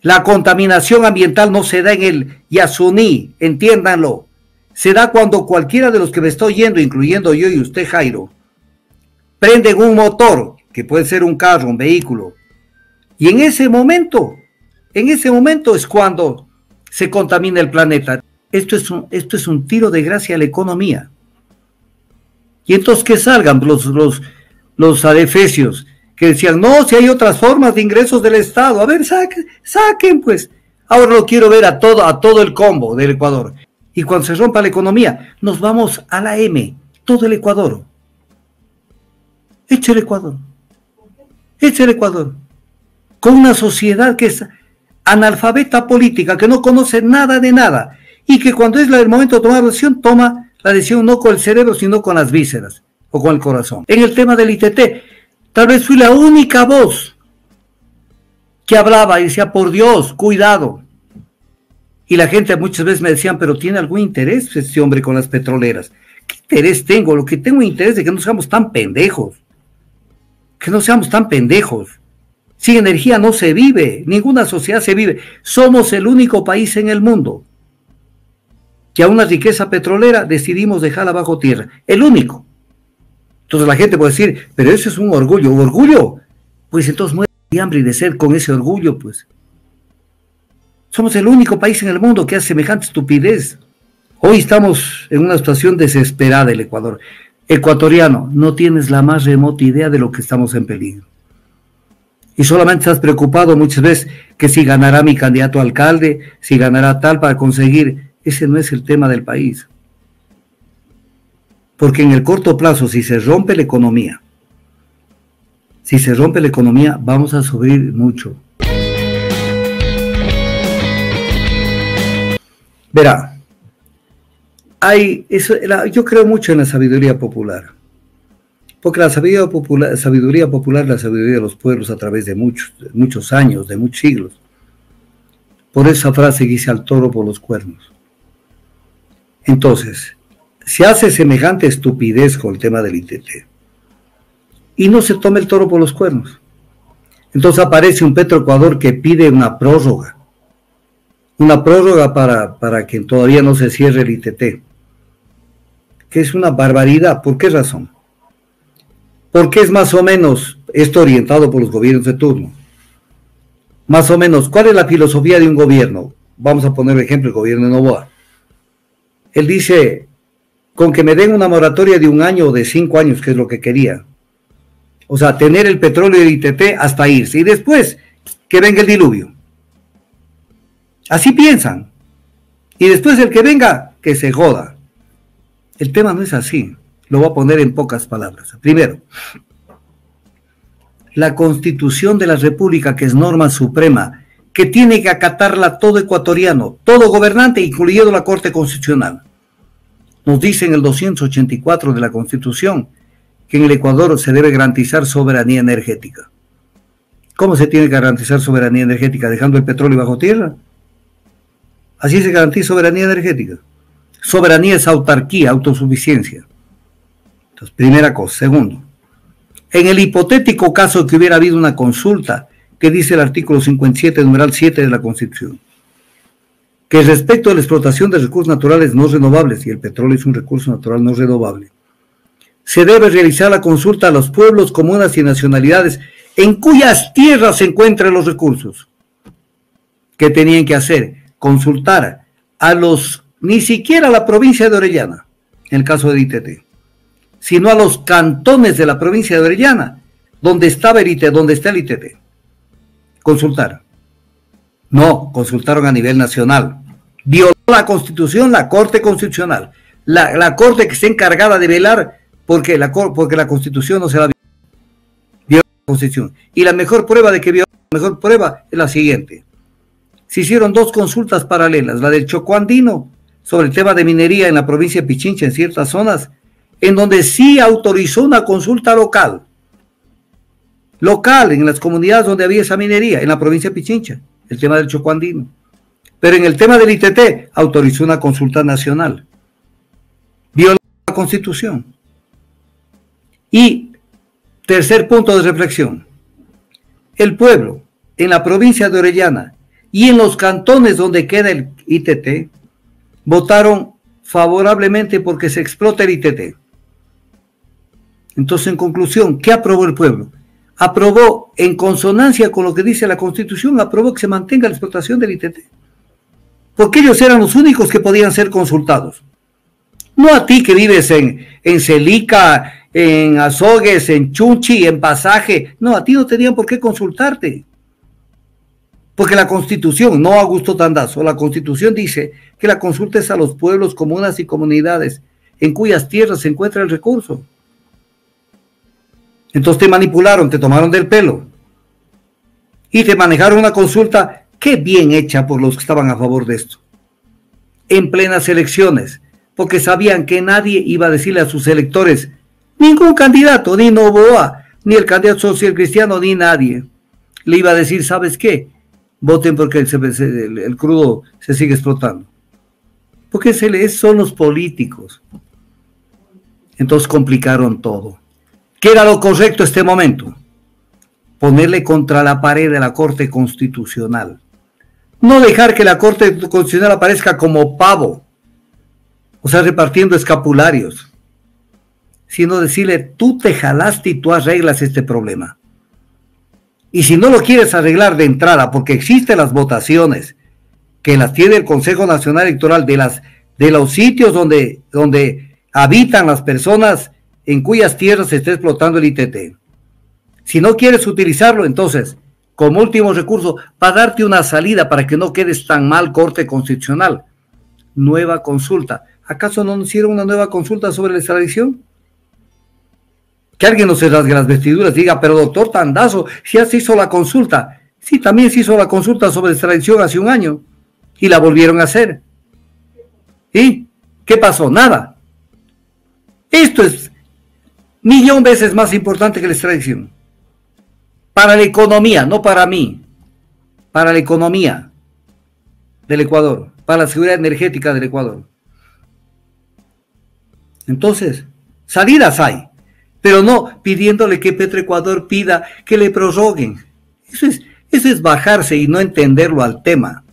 La contaminación ambiental no se da en el Yasuní, entiéndanlo. Se da cuando cualquiera de los que me está oyendo, incluyendo yo y usted, Jairo, prenden un motor, que puede ser un carro, un vehículo, y en ese momento es cuando se contamina el planeta. Esto es un tiro de gracia a la economía. Y entonces que salgan los adefesios que decían, no, si hay otras formas de ingresos del Estado, a ver, saquen pues. Ahora lo quiero ver a todo el combo del Ecuador. Y cuando se rompa la economía, nos vamos a la M, todo el Ecuador. Echa el Ecuador. Con una sociedad que es analfabeta política, que no conoce nada de nada, y que cuando es el momento de tomar decisión, toma la decisión no con el cerebro, sino con las vísceras o con el corazón. En el tema del ITT, tal vez fui la única voz que hablaba y decía, por Dios, cuidado. Y la gente muchas veces me decían, pero ¿tiene algún interés este hombre con las petroleras? ¿Qué interés tengo? Lo que tengo interés es de que no seamos tan pendejos. Sin energía no se vive, ninguna sociedad se vive. Somos el único país en el mundo que a una riqueza petrolera decidimos dejarla bajo tierra. El único. Entonces la gente puede decir, pero eso es un orgullo. ¿Orgullo? Pues entonces muere de hambre y de sed con ese orgullo, pues. Somos el único país en el mundo que hace semejante estupidez. Hoy estamos en una situación desesperada, el Ecuador. Ecuatoriano, no tienes la más remota idea de lo que estamos en peligro. Y solamente estás preocupado muchas veces que si ganará mi candidato a alcalde, si ganará tal para conseguir. Ese no es el tema del país. Porque en el corto plazo, si se rompe la economía, vamos a sufrir mucho. Verá, yo creo mucho en la sabiduría popular, porque la sabiduría popular es la sabiduría de los pueblos a través de muchos años, de muchos siglos. Por esa frase que dice al toro por los cuernos. Entonces, se hace semejante estupidez con el tema del ITT y no se toma el toro por los cuernos. Entonces aparece un Petroecuador que pide una prórroga para que todavía no se cierre el ITT, que es una barbaridad. ¿Por qué razón? Porque es más o menos esto orientado por los gobiernos de turno. Más o menos, ¿cuál es la filosofía de un gobierno? Vamos a poner el ejemplo del gobierno de Noboa. Él dice, con que me den una moratoria de 1 año o de 5 años, que es lo que quería. O sea, tener el petróleo del ITT hasta irse. Y después, que venga el diluvio. Así piensan. Y después el que venga, que se joda. El tema no es así. Lo voy a poner en pocas palabras. Primero, la Constitución de la República, que es norma suprema, que tiene que acatarla todo ecuatoriano, todo gobernante, incluyendo la Corte Constitucional. Nos dice en el 284 de la Constitución que en el Ecuador se debe garantizar soberanía energética. ¿Cómo se tiene que garantizar soberanía energética? ¿Dejando el petróleo bajo tierra? Así se garantiza soberanía energética. Soberanía es autarquía, autosuficiencia. Entonces, primera cosa. Segundo, en el hipotético caso que hubiera habido una consulta, que dice el artículo 57, numeral 7 de la Constitución, que respecto a la explotación de recursos naturales no renovables, y el petróleo es un recurso natural no renovable, se debe realizar la consulta a los pueblos, comunas y nacionalidades en cuyas tierras se encuentran los recursos. ¿Qué tenían que hacer? Consultar ni siquiera a la provincia de Orellana, en el caso del ITT, sino a los cantones de la provincia de Orellana, donde está el ITT. Consultar. No, consultaron a nivel nacional. Violó la Constitución, la Corte Constitucional. La Corte que está encargada de velar porque la Constitución no se la violó la Constitución. Y la mejor prueba de que violó, es la siguiente. Se hicieron 2 consultas paralelas, la del Chocó Andino sobre el tema de minería en la provincia de Pichincha, en ciertas zonas, en donde sí autorizó una consulta local, en las comunidades donde había esa minería, en la provincia de Pichincha, el tema del Chocó Andino. Pero en el tema del ITT autorizó una consulta nacional. Violó la Constitución. Y tercer punto de reflexión. El pueblo en la provincia de Orellana Y en los cantones donde queda el ITT, votaron favorablemente porque se explota el ITT. Entonces, en conclusión, ¿qué aprobó el pueblo? Aprobó, en consonancia con lo que dice la Constitución, aprobó que se mantenga la explotación del ITT. Porque ellos eran los únicos que podían ser consultados. No a ti que vives en Celica, en Azogues, en Chunchi, en Pasaje. No, a ti no tenían por qué consultarte. Porque la Constitución, no Augusto Tandazo, la Constitución dice que la consulta es a los pueblos, comunas y comunidades en cuyas tierras se encuentra el recurso. Entonces te manipularon, te tomaron del pelo y te manejaron una consulta que bien hecha por los que estaban a favor de esto. En plenas elecciones, porque sabían que nadie iba a decirle a sus electores, ningún candidato, ni Noboa, ni el candidato social cristiano, ni nadie, le iba a decir, ¿sabes qué? Voten porque el crudo se sigue explotando. Porque son los políticos. Entonces complicaron todo. ¿Qué era lo correcto en este momento? Ponerle contra la pared de la Corte Constitucional. No dejar que la Corte Constitucional aparezca como pavo, o sea, repartiendo escapularios, sino decirle, tú te jalaste y tú arreglas este problema. Y si no lo quieres arreglar de entrada, porque existen las votaciones, que las tiene el Consejo Nacional Electoral, de los sitios donde habitan las personas en cuyas tierras se está explotando el ITT. Si no quieres utilizarlo, entonces, como último recurso, para darte una salida para que no quedes tan mal, Corte Constitucional, nueva consulta. ¿Acaso no nos hicieron una nueva consulta sobre la extradición? Que alguien no se rasgue las vestiduras y diga, pero doctor Tandazo, si ya se hizo la consulta. Sí, también se hizo la consulta sobre extradición hace un año y la volvieron a hacer. ¿Y qué pasó? Nada. Esto es 1.000.000 veces más importante que la extradición. Para la economía, no para mí. Para la economía del Ecuador, para la seguridad energética del Ecuador. Entonces, salidas hay, pero no pidiéndole que Petroecuador pida que le prorroguen. Eso es bajarse y no entenderlo al tema.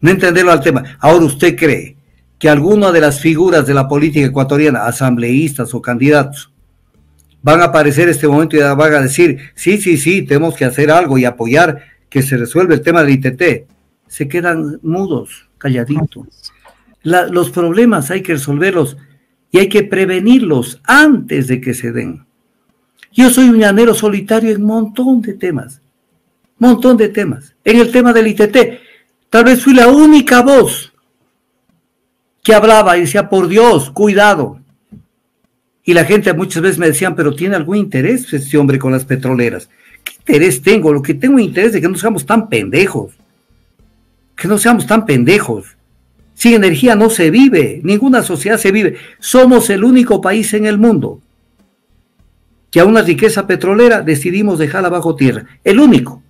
No entenderlo al tema. Ahora, ¿usted cree que alguna de las figuras de la política ecuatoriana, asambleístas o candidatos, van a aparecer en este momento y van a decir, sí, tenemos que hacer algo y apoyar que se resuelva el tema del ITT? Se quedan mudos, calladitos. Los problemas hay que resolverlos y hay que prevenirlos antes de que se den. Yo soy un llanero solitario en un montón de temas. En el tema del ITT, tal vez fui la única voz que hablaba y decía, por Dios, cuidado. Y la gente muchas veces me decían, pero ¿tiene algún interés este hombre con las petroleras? ¿Qué interés tengo? Lo que tengo interés es de que no seamos tan pendejos. Sin energía no se vive, ninguna sociedad se vive. Somos el único país en el mundo que a una riqueza petrolera decidimos dejarla bajo tierra. El único.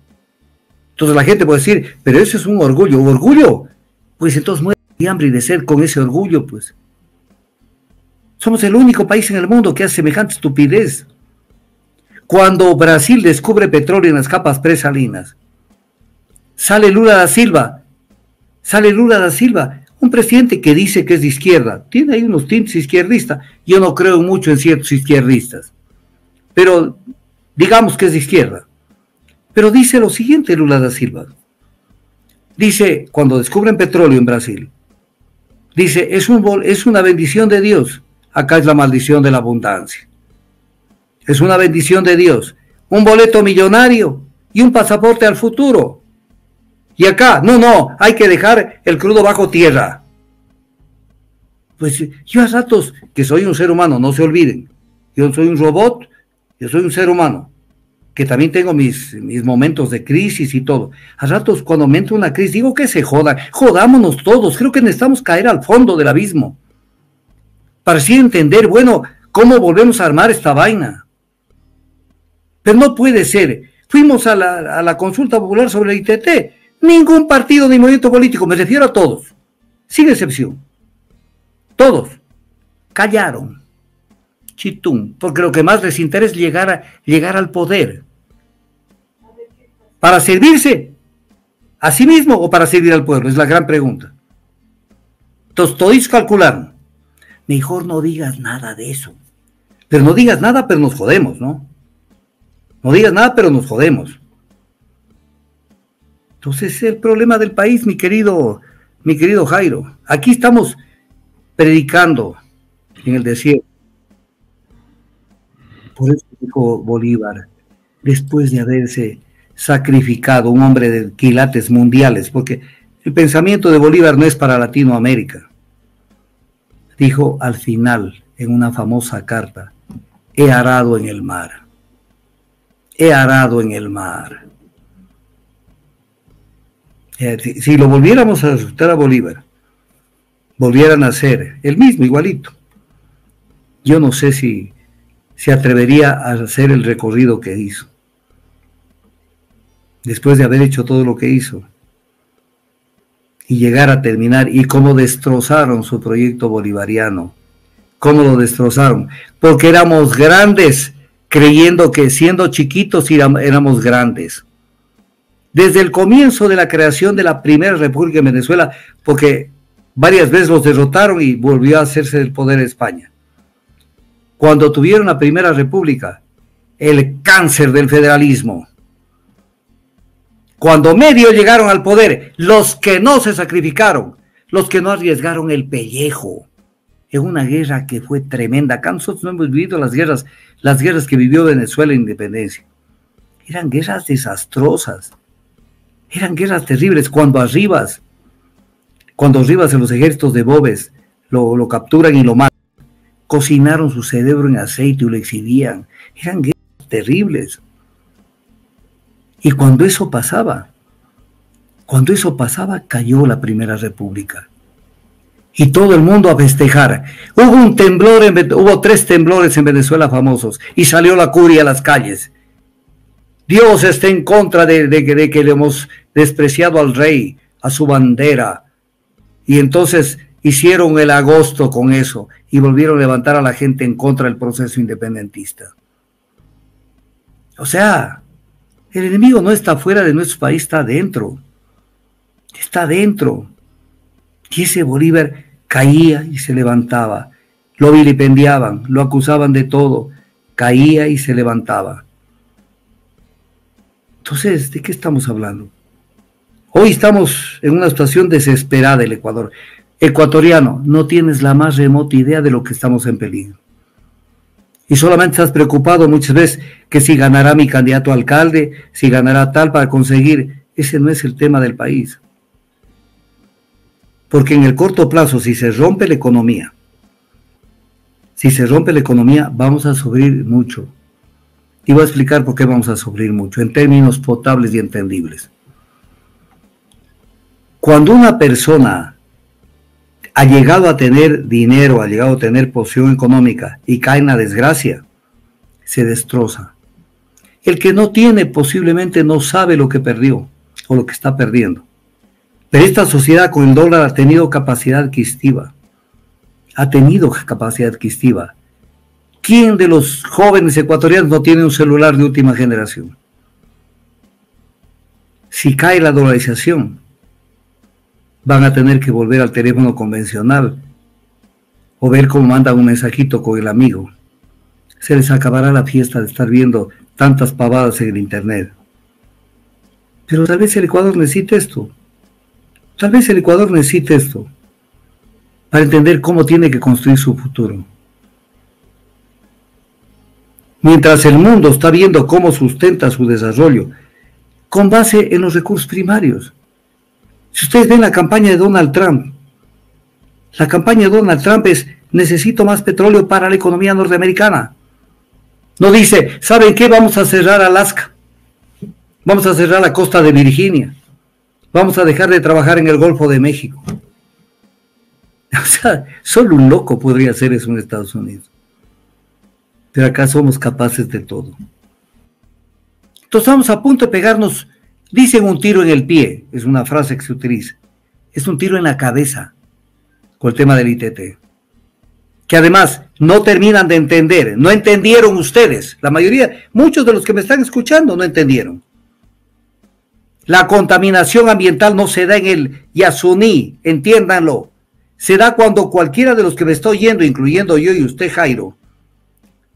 Entonces la gente puede decir, pero eso es un orgullo. ¿Orgullo? Pues entonces muere de hambre y de sed con ese orgullo, pues. Somos el único país en el mundo que hace semejante estupidez. Cuando Brasil descubre petróleo en las capas presalinas, sale Lula da Silva, un presidente que dice que es de izquierda, tiene ahí unos tintes izquierdistas, yo no creo mucho en ciertos izquierdistas, pero digamos que es de izquierda. Pero dice lo siguiente Lula da Silva, dice, cuando descubren petróleo en Brasil, dice, es una bendición de Dios, acá es la maldición de la abundancia. Es una bendición de Dios, un boleto millonario y un pasaporte al futuro. Y acá, no, hay que dejar el crudo bajo tierra. Pues yo a ratos, que soy un ser humano, no se olviden, yo soy un robot, yo soy un ser humano, que también tengo mis momentos de crisis y todo. A ratos cuando me entra una crisis, digo que se jodan, jodámonos todos, creo que necesitamos caer al fondo del abismo, para así entender, bueno, cómo volvemos a armar esta vaina. Pero no puede ser, fuimos a la consulta popular sobre el ITT, ningún partido ni movimiento político, me refiero a todos, sin excepción, todos, callaron, chitún, porque lo que más les interesa es llegar al poder, para servirse ¿A sí mismo o para servir al pueblo? Es la gran pregunta. Entonces, todos calcularon. Mejor no digas nada de eso. Pero no digas nada, pero nos jodemos, ¿no? No digas nada, pero nos jodemos. Entonces, es el problema del país, mi querido Jairo. Aquí estamos predicando en el desierto. Por eso dijo Bolívar, después de haberse sacrificado un hombre de quilates mundiales, porque el pensamiento de Bolívar no es para Latinoamérica. Dijo al final, en una famosa carta, he arado en el mar. He arado en el mar. Si lo volviéramos a resucitar a Bolívar, volvieran a ser el mismo, igualito. Yo no sé si se atrevería a hacer el recorrido que hizo. Después de haber hecho todo lo que hizo. Y llegar a terminar, y cómo destrozaron su proyecto bolivariano. Cómo lo destrozaron. Porque éramos grandes, creyendo que siendo chiquitos éramos grandes. Desde el comienzo de la creación de la primera república en Venezuela, porque varias veces los derrotaron y volvió a hacerse el poder España. Cuando tuvieron la primera república, el cáncer del federalismo. Cuando medio llegaron al poder, los que no se sacrificaron, los que no arriesgaron el pellejo, en una guerra que fue tremenda. Acá nosotros no hemos vivido las guerras que vivió Venezuela en independencia. Eran guerras desastrosas, eran guerras terribles. Cuando Arribas en los ejércitos de Boves lo capturan y lo matan, cocinaron su cerebro en aceite y lo exhibían. Eran guerras terribles. Y cuando eso pasaba, cayó la Primera República. Y todo el mundo a festejar. Hubo 3 temblores en Venezuela famosos, y salió la curia a las calles. Dios está en contra de que le hemos despreciado al rey, a su bandera. Y entonces hicieron el agosto con eso, y volvieron a levantar a la gente en contra del proceso independentista. O sea, el enemigo no está fuera de nuestro país, está dentro. Está dentro. Y ese Bolívar caía y se levantaba. Lo vilipendiaban, lo acusaban de todo. Caía y se levantaba. Entonces, ¿de qué estamos hablando? Hoy estamos en una situación desesperada el Ecuador. Ecuatoriano, no tienes la más remota idea de lo que estamos en peligro. Y solamente estás preocupado muchas veces que si ganará mi candidato a alcalde, si ganará tal para conseguir. Ese no es el tema del país. Porque en el corto plazo, si se rompe la economía, vamos a sufrir mucho. Y voy a explicar por qué vamos a sufrir mucho, en términos potables y entendibles. Cuando una persona ha llegado a tener dinero, ha llegado a tener posición económica y cae en la desgracia, se destroza. El que no tiene posiblemente no sabe lo que perdió o lo que está perdiendo. Pero esta sociedad con el dólar ha tenido capacidad adquisitiva. ¿Quién de los jóvenes ecuatorianos no tiene un celular de última generación? Si cae la dolarización, van a tener que volver al teléfono convencional o ver cómo mandan un mensajito con el amigo. Se les acabará la fiesta de estar viendo tantas pavadas en el internet. Pero tal vez el Ecuador necesite esto. Para entender cómo tiene que construir su futuro. Mientras el mundo está viendo cómo sustenta su desarrollo con base en los recursos primarios. Si ustedes ven la campaña de Donald Trump, es: necesito más petróleo para la economía norteamericana. No dice, ¿saben qué? Vamos a cerrar Alaska, vamos a cerrar la costa de Virginia, vamos a dejar de trabajar en el Golfo de México. O sea, solo un loco podría hacer eso en Estados Unidos. Pero acá somos capaces de todo. Entonces estamos a punto de pegarnos, dicen, un tiro en el pie, es una frase que se utiliza. Es un tiro en la cabeza con el tema del ITT. Que además no terminan de entender, no entendieron ustedes, la mayoría, muchos de los que me están escuchando no entendieron. La contaminación ambiental no se da en el Yasuní, entiéndanlo. Se da cuando cualquiera de los que me está oyendo, incluyendo yo y usted, Jairo,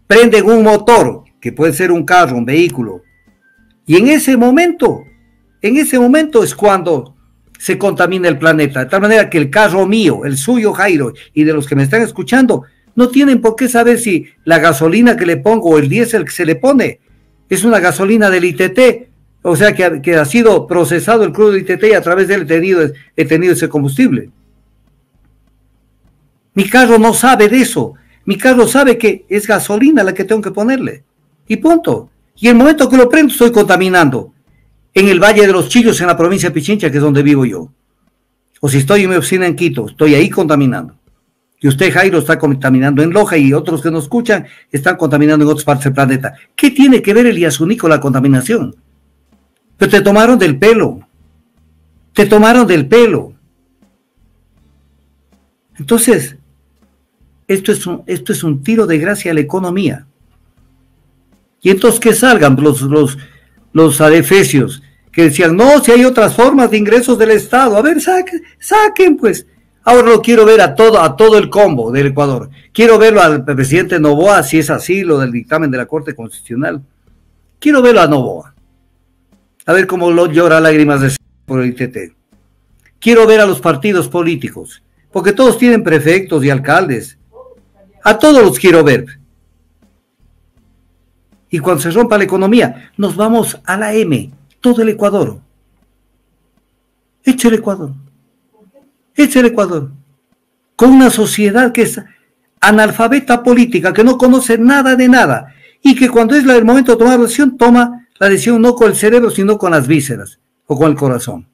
prenden un motor, que puede ser un carro, un vehículo, y en ese momento es cuando se contamina el planeta, de tal manera que el carro mío, el suyo, Jairo, y de los que me están escuchando, no tienen por qué saber si la gasolina que le pongo o el diésel que se le pone es una gasolina del ITT, o sea que ha sido procesado el crudo del ITT y a través de él he tenido ese combustible. Mi carro no sabe de eso. Mi carro sabe que es gasolina la que tengo que ponerle. Y punto. Y el momento que lo prendo estoy contaminando. En el Valle de los Chillos, en la provincia de Pichincha, que es donde vivo yo. O si estoy en mi oficina en Quito, estoy ahí contaminando. Y usted, Jairo, está contaminando en Loja y otros que nos escuchan están contaminando en otras partes del planeta. ¿Qué tiene que ver el Yasuní con la contaminación? Pero te tomaron del pelo. Te tomaron del pelo. Entonces, esto es un tiro de gracia a la economía. Y entonces que salgan los adefesios que decían, no, si hay otras formas de ingresos del Estado. A ver, saquen pues. Ahora lo quiero ver a todo el combo del Ecuador. Quiero verlo al presidente Noboa, si es así, lo del dictamen de la Corte Constitucional. Quiero verlo a Noboa. A ver cómo llora lágrimas de sangre por el ITT. Quiero ver a los partidos políticos, porque todos tienen prefectos y alcaldes. A todos los quiero ver. Y cuando se rompa la economía, nos vamos a la M, todo el Ecuador. Echa el Ecuador. Echa el Ecuador. Con una sociedad que es analfabeta política, que no conoce nada de nada, y que cuando es el momento de tomar la decisión, toma la decisión no con el cerebro, sino con las vísceras o con el corazón.